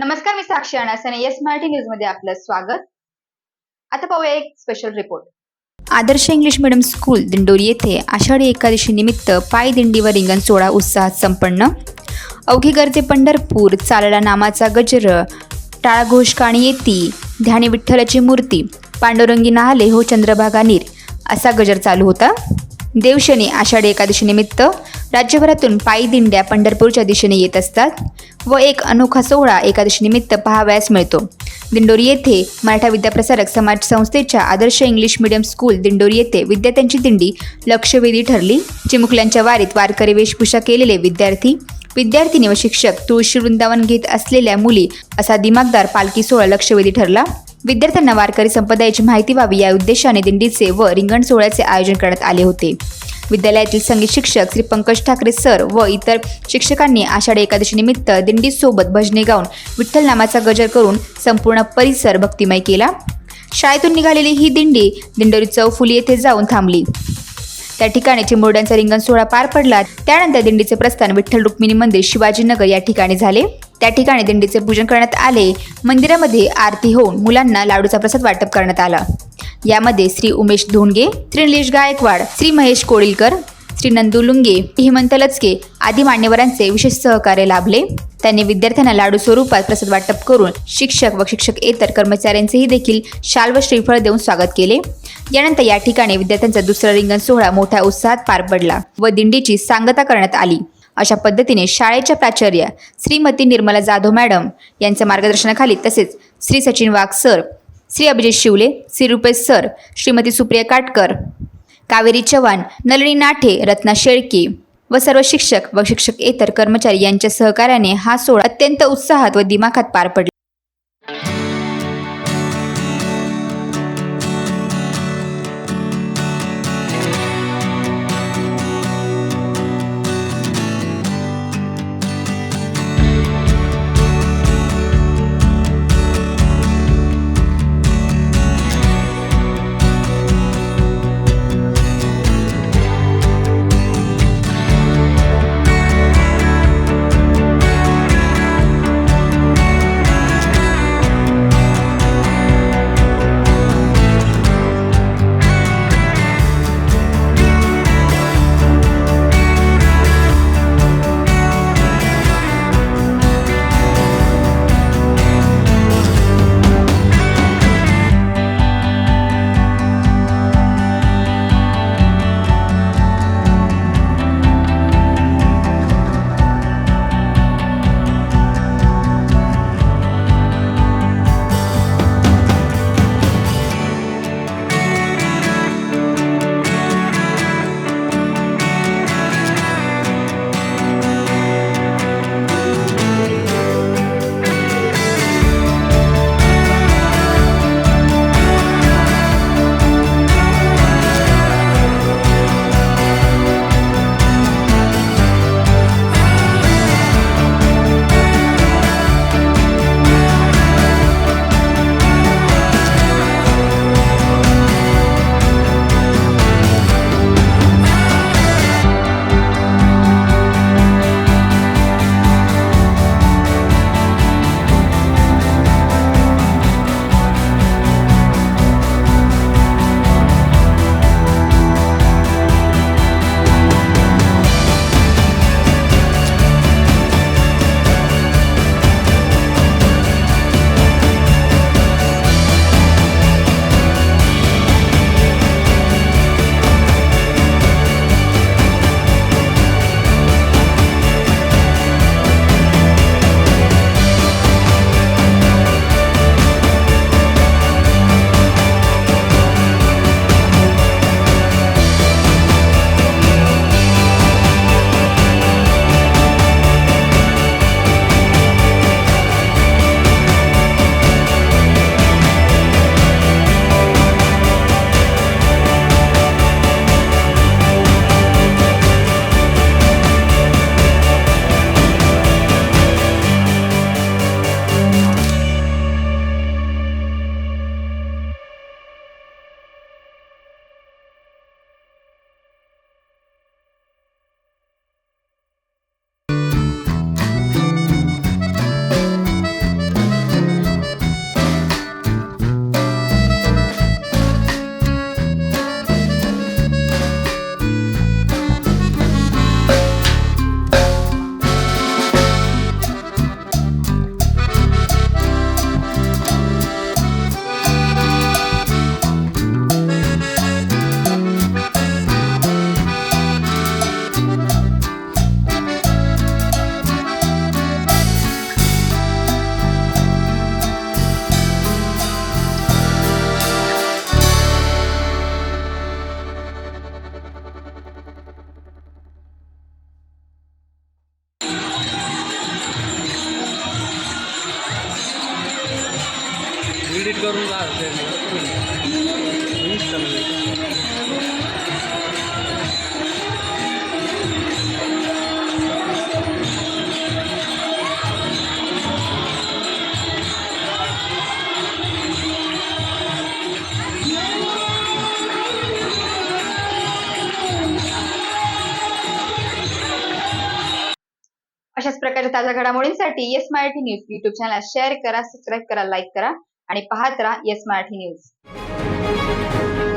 नमस्कार, मी साक्षी अनासने. Yes Marathi news मध्ये आपलं स्वागत. आता पाहूया एक स्पेशल रिपोर्ट. आदर्श इंग्लिश मीडियम स्कूल दिंडोरी येथे आषाढी एकादशी निमित्त पायी दिंडी व रिंगण सोहळा उत्साहात संपन्न. अवघे गरजे पंढरपूर, चालला नामाचा गजर, टाळा घोष काणी येती, ध्यानी विठ्ठलाची मूर्ती, पांडुरंगी नाहले हो चंद्रभागा नीर, असा गजर चालू होता. देवशनी आषाढी एकादशी निमित्त राज्यभरातून पायी दिंड्या पंढरपूरच्या दिशेने येत असतात व एक अनोखा सोहळा एकादशी निमित्त पाहावयास मिळतो. दिंडोरी येथे मराठा विद्याप्रसारक समाज संस्थेच्या आदर्श इंग्लिश मीडियम स्कूल दिंडोरी येथे विद्यार्थ्यांची दिंडी लक्षवेधी ठरली. चिमुकल्यांच्या वारीत वारकरी वेशभूषा केलेले विद्यार्थी, विद्यार्थिनी व शिक्षक, तुळशी वृंदावन घेत असलेल्या मुली असा दिमागदार पालखी सोहळा लक्षवेधी ठरला. विद्यार्थ्यांना वारकरी संप्रदायाची माहिती व्हावी या उद्देशाने दिंडीचे व रिंगण सोहळ्याचे आयोजन करण्यात आले होते. विद्यालयातील संगीत शिक्षक श्री पंकज ठाकरे सर व इतर शिक्षकांनी आषाढी एकादशी निमित्त दिंडीसोबत भजने गाऊन विठ्ठल नामाचा गजर करून संपूर्ण परिसर भक्तिमय केला. शाळेतून निघालेली ही दिंडी दिंडोरी चौफुली येथे जाऊन थांबली. त्या ठिकाणी चिमुरड्यांचा रिंगण सोहळा पार पडला. त्यानंतर दिंडीचे प्रस्थान विठ्ठल रुक्मिणी मंदिर शिवाजीनगर या ठिकाणी झाले. त्या ठिकाणी दिंडीचे पूजन करण्यात आले. मंदिरामध्ये आरती होऊन मुलांना लाडूचा प्रसाद वाटप करण्यात आला. यामध्ये श्री उमेश धोंडगे, श्री निलेश गायकवाड, श्री महेश कोळीलकर, श्री नंदू लुंगे, हेमंत लचके आदी मान्यवरांचे विशेष सहकार्य लाभले. त्यांनी विद्यार्थ्यांना लाडू स्वरूपात प्रसाद वाटप करून शिक्षक व शिक्षकेतर कर्मचाऱ्यांचेही देखील शाल व श्रीफळ देऊन स्वागत केले. यानंतर या ठिकाणी विद्यार्थ्यांचा दुसरा रिंगण सोहळा मोठ्या उत्साहात पार पडला व दिंडीची सांगता करण्यात आली. अशा पद्धतीने शाळेच्या प्राचार्य श्रीमती निर्मला जाधव मॅडम यांच्या मार्गदर्शनाखाली तसेच श्री सचिन वाघ सर, श्री अभिजित शिवले, श्री रुपेश सर, श्रीमती सुप्रिया काटकर, कावेरी चव्हाण, नलिनी नाठे, रत्ना शेळके व सर्व शिक्षक व शिक्षकेतर कर्मचारी यांच्या सहकार्याने हा सोहळा अत्यंत उत्साहात व दिमाखात पार पडला. प्रकारच्या ताज्या घडामोडींसाठी yes Marathi news YouTube channel share करा, सबस्क्राईब करा, लाईक करा आणि पाहत राहा येस मराठी न्यूज.